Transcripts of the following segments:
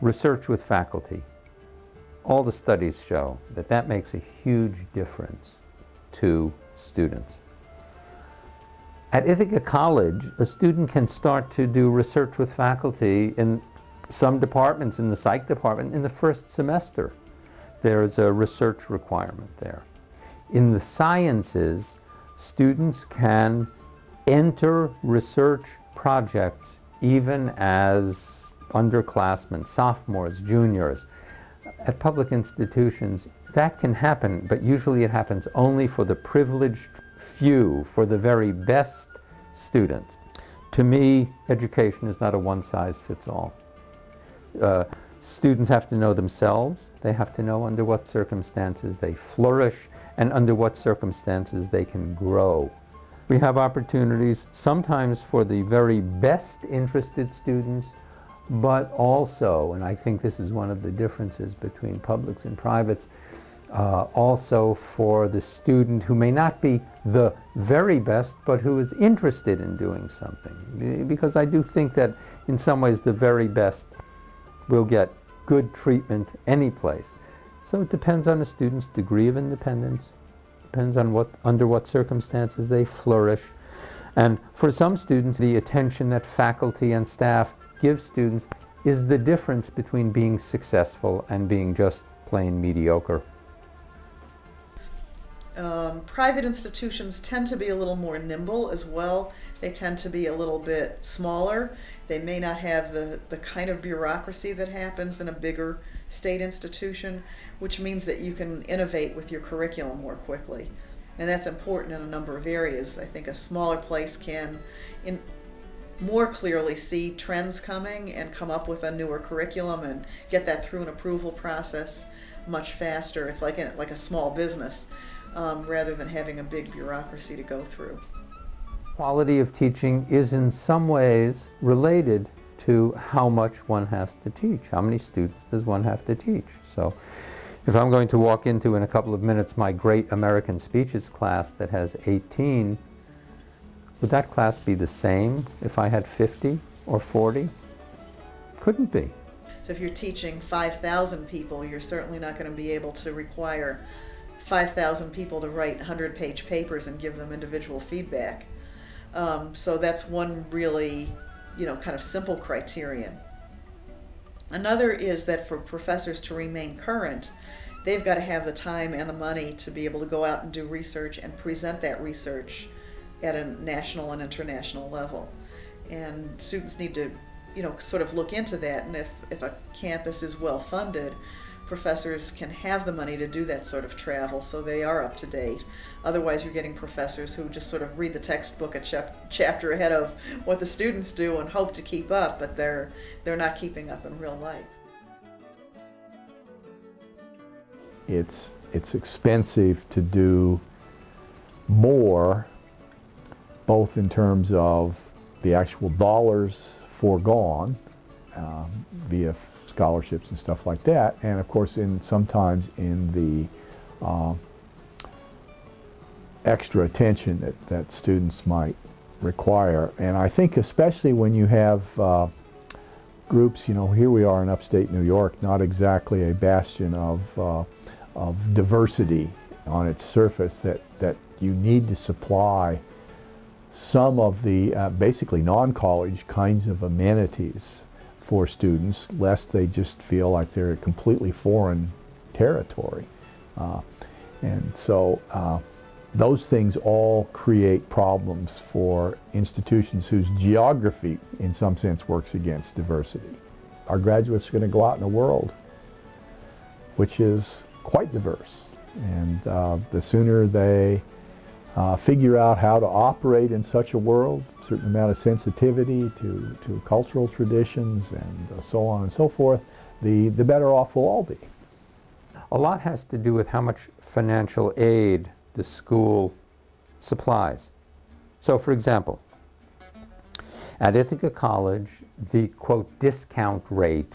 research with faculty. All the studies show that that makes a huge difference to students. At Ithaca College, a student can start to do research with faculty in some departments, in the psych department, in the first semester. There is a research requirement there. In the sciences, students can enter research projects even as underclassmen, sophomores, juniors. At public institutions, that can happen, but usually it happens only for the privileged few, for the very best students. To me, education is not a one-size-fits-all. Students have to know themselves. They have to know under what circumstances they flourish and under what circumstances they can grow. We have opportunities sometimes for the very best interested students, but also, and I think this is one of the differences between publics and privates, also for the student who may not be the very best, but who is interested in doing something. Because I do think that in some ways the very best will get good treatment any place. So it depends on a student's degree of independence, depends on under what circumstances they flourish. And for some students, the attention that faculty and staff give students is the difference between being successful and being just plain mediocre. Private institutions tend to be a little more nimble as well. They tend to be a little bit smaller. They may not have the kind of bureaucracy that happens in a bigger state institution, which means that you can innovate with your curriculum more quickly. And that's important in a number of areas. I think a smaller place can more clearly see trends coming and come up with a newer curriculum and get that through an approval process much faster. It's like a small business rather than having a big bureaucracy to go through. Quality of teaching is in some ways related to how much one has to teach. How many students does one have to teach? So if I'm going to walk into, in a couple of minutes, my Great American Speeches class that has 18, would that class be the same if I had 50 or 40? Couldn't be. So if you're teaching 5,000 people, you're certainly not going to be able to require 5,000 people to write 100-page papers and give them individual feedback. So that's one really, kind of simple criterion. Another is that for professors to remain current, they've got to have the time and the money to be able to go out and do research and present that research at a national and international level. And students need to, sort of look into that. And if a campus is well funded, professors can have the money to do that sort of travel so they are up to date. Otherwise you're getting professors who just sort of read the textbook a chapter ahead of what the students do and hope to keep up, but they're not keeping up in real life. It's expensive to do more, both in terms of the actual dollars foregone via scholarships and stuff like that, and of course sometimes in the extra attention that students might require. And I think especially when you have groups, here we are in upstate New York, not exactly a bastion of diversity on its surface, that you need to supply some of the basically non-college kinds of amenities for students, lest they just feel like they're in completely foreign territory. And so those things all create problems for institutions whose geography in some sense works against diversity. Our graduates are going to go out in a world which is quite diverse, and the sooner they figure out how to operate in such a world, a certain amount of sensitivity to cultural traditions and so on and so forth, the better off we'll all be. A lot has to do with how much financial aid the school supplies. So for example, at Ithaca College, the quote discount rate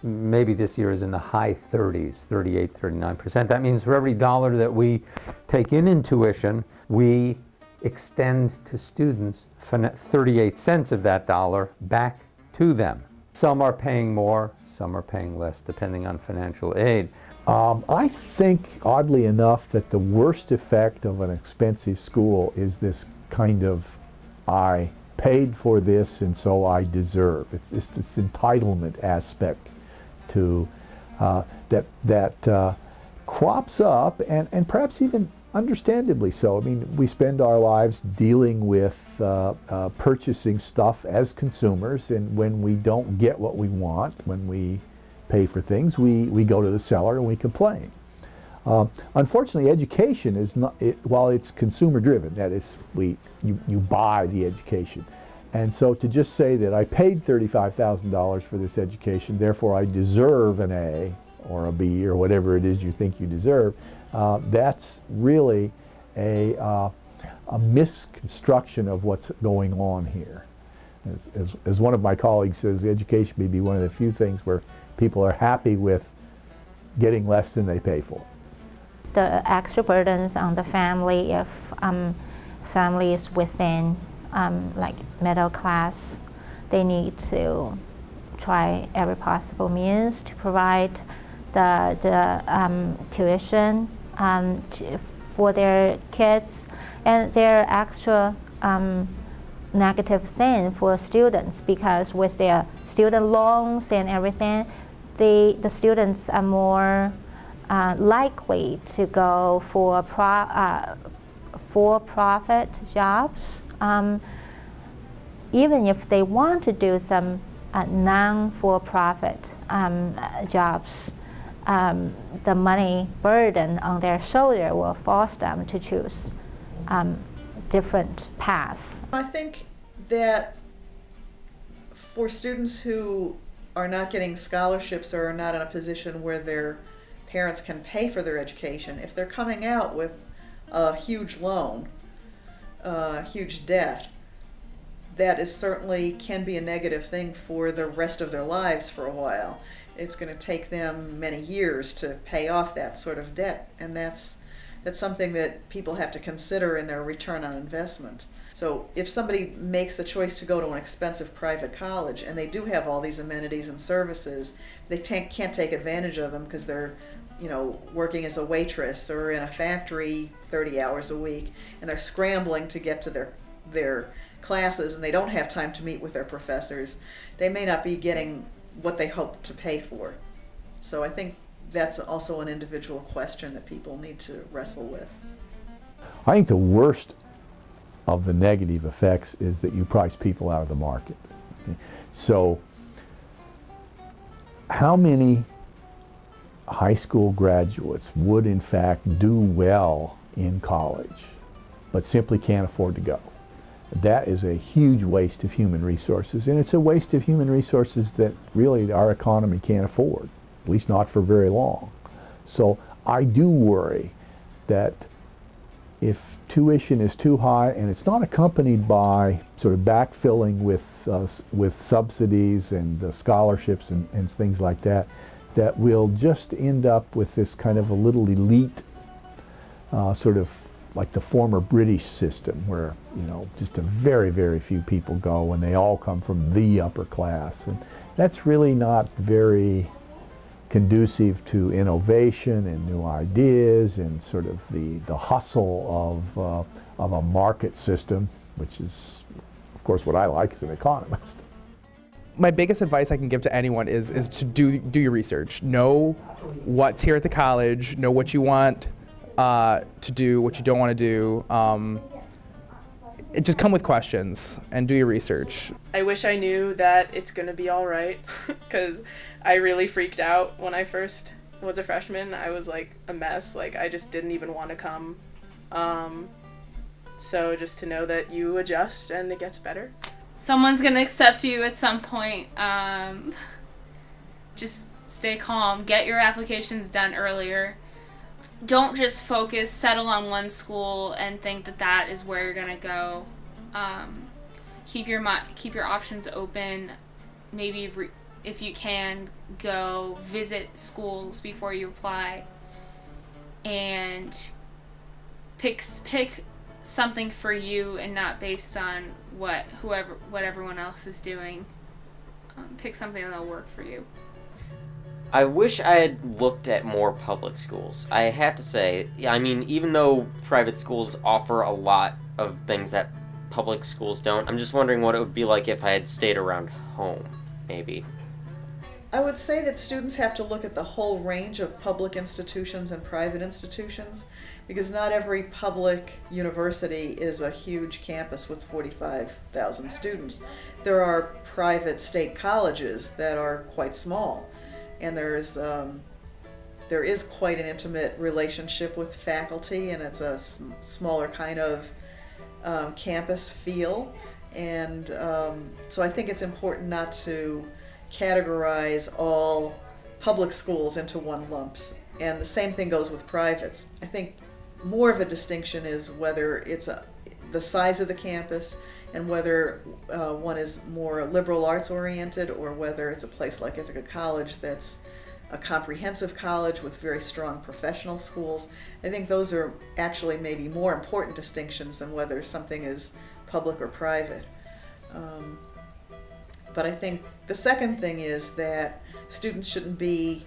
maybe this year is in the high 30s, 38, 39%. That means for every dollar that we take in tuition, we extend to students 38 cents of that dollar back to them. Some are paying more, some are paying less, depending on financial aid. I think, oddly enough, that the worst effect of an expensive school is this kind of, I paid for this and so I deserve. It's this entitlement aspect to that crops up, and perhaps even understandably so. I mean, we spend our lives dealing with purchasing stuff as consumers, and when we don't get what we want, when we pay for things, we go to the seller and we complain. Unfortunately, education is not, while it's consumer driven, that is, you buy the education. And so to just say that I paid $35,000 for this education, therefore I deserve an A or a B or whatever it is you think you deserve, that's really a misconstruction of what's going on here. As one of my colleagues says, education may be one of the few things where people are happy with getting less than they pay for. The extra burdens on the family, if family is within like middle class, they need to try every possible means to provide the tuition for their kids, and their extra negative thing for students, because with their student loans and everything, the students are more likely to go for for-profit jobs, even if they want to do some non-for-profit jobs. The money burden on their shoulder will force them to choose different paths. I think that for students who are not getting scholarships or are not in a position where their parents can pay for their education, if they're coming out with a huge loan, huge debt, that is certainly can be a negative thing for the rest of their lives for a while. It's going to take them many years to pay off that sort of debt, and that's something that people have to consider in their return on investment. So if somebody makes the choice to go to an expensive private college and they do have all these amenities and services, they can't take advantage of them because they're, working as a waitress or in a factory 30 hours a week, and they're scrambling to get to their classes, and they don't have time to meet with their professors. They may not be getting what they hope to pay for. So I think that's also an individual question that people need to wrestle with. I think the worst of the negative effects is that you price people out of the market. Okay? So how many high school graduates would in fact do well in college but simply can't afford to go? That is a huge waste of human resources, and it's a waste of human resources that really our economy can't afford, at least not for very long. So I do worry that if tuition is too high and it's not accompanied by sort of backfilling with subsidies and scholarships and things like that, that we'll just end up with this kind of a little elite sort of like the former British system, where just a very, very few people go and they all come from the upper class, and that's really not very conducive to innovation and new ideas and sort of the hustle of a market system, which is of course what I like as an economist. My biggest advice I can give to anyone is to do your research. Know what's here at the college, know what you want to do, what you don't want to do. Just come with questions and do your research. I wish I knew that it's going to be all right, because I really freaked out when I first was a freshman. I was like a mess. Like, I just didn't even want to come. So just to know that you adjust and it gets better. Someone's going to accept you at some point. Just stay calm. Get your applications done earlier. Don't just settle on one school and think that that is where you're gonna go. Keep your options open. Maybe if you can, go visit schools before you apply, and pick something for you and not based on what everyone else is doing. pick something that'll work for you. I wish I had looked at more public schools. I have to say, I mean, even though private schools offer a lot of things that public schools don't, I'm just wondering what it would be like if I had stayed around home, maybe. I would say that students have to look at the whole range of public institutions and private institutions, because not every public university is a huge campus with 45,000 students. There are private state colleges that are quite small, and there is quite an intimate relationship with faculty, and it's a smaller kind of campus feel. And so I think it's important not to categorize all public schools into one lumps. And the same thing goes with privates. I think more of a distinction is whether it's the size of the campus, and whether one is more liberal arts oriented, or whether it's a place like Ithaca College that's a comprehensive college with very strong professional schools. I think those are actually maybe more important distinctions than whether something is public or private. But I think the second thing is that students shouldn't be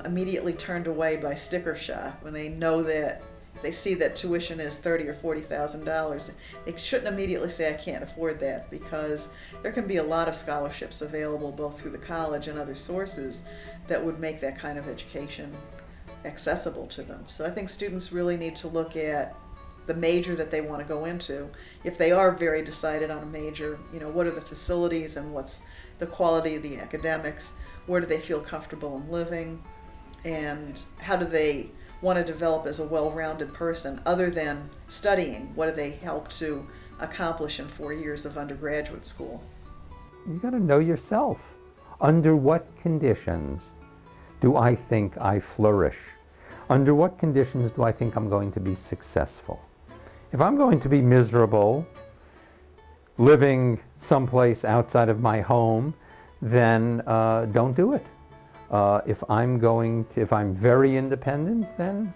immediately turned away by sticker shock when they know that they see that tuition is $30,000 or $40,000. They shouldn't immediately say, I can't afford that, because there can be a lot of scholarships available both through the college and other sources that would make that kind of education accessible to them. So I think students really need to look at the major that they want to go into. If they are very decided on a major, what are the facilities and what's the quality of the academics? Where do they feel comfortable in living? And how do they want to develop as a well-rounded person other than studying? What do they help to accomplish in 4 years of undergraduate school? You got to know yourself. Under what conditions do I think I flourish? Under what conditions do I think I'm going to be successful? If I'm going to be miserable, living someplace outside of my home, then don't do it. If I'm very independent, then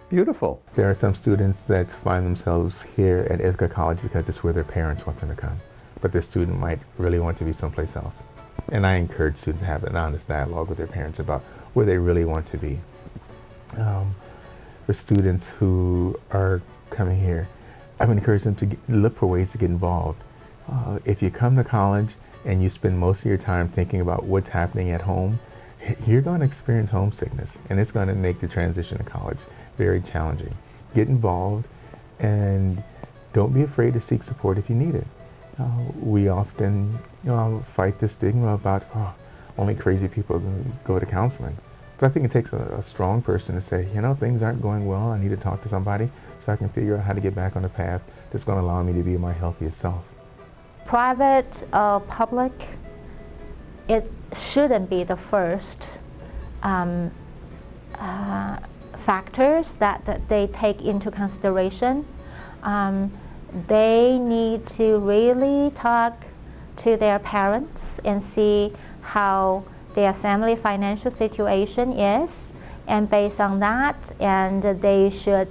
beautiful. There are some students that find themselves here at Ithaca College because it's where their parents want them to come, but the student might really want to be someplace else. And I encourage students to have an honest dialogue with their parents about where they really want to be. For students who are coming here, I would encourage them to look for ways to get involved. If you come to college and you spend most of your time thinking about what's happening at home, you're going to experience homesickness, and it's going to make the transition to college very challenging. Get involved, and don't be afraid to seek support if you need it. We often fight the stigma about, only crazy people go to counseling. But I think it takes a strong person to say, things aren't going well, I need to talk to somebody so I can figure out how to get back on the path that's going to allow me to be my healthiest self. Private or public, it shouldn't be the first factors that they take into consideration. They need to really talk to their parents and see how their family financial situation is, and based on that, and they should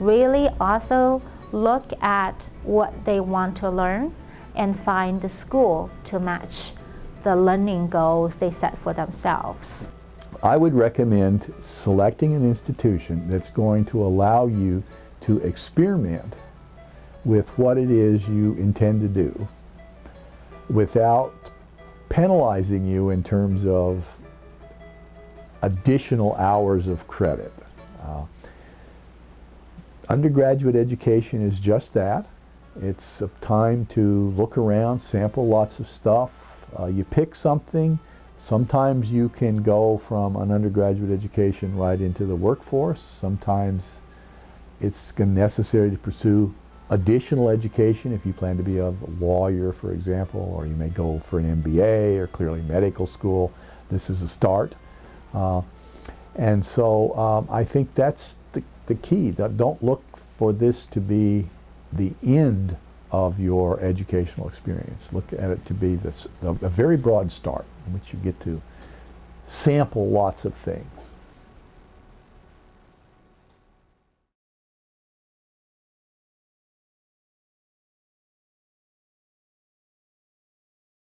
really also look at what they want to learn and find the school to match the learning goals they set for themselves. I would recommend selecting an institution that's going to allow you to experiment with what it is you intend to do without penalizing you in terms of additional hours of credit. Undergraduate education is just that. It's a time to look around, sample lots of stuff. You pick something. Sometimes you can go from an undergraduate education right into the workforce. Sometimes it's necessary to pursue additional education if you plan to be a lawyer, for example, or you may go for an MBA or clearly medical school. This is a start. And so I think that's the key. Don't look for this to be the end of your educational experience. Look at it to be a very broad start in which you get to sample lots of things.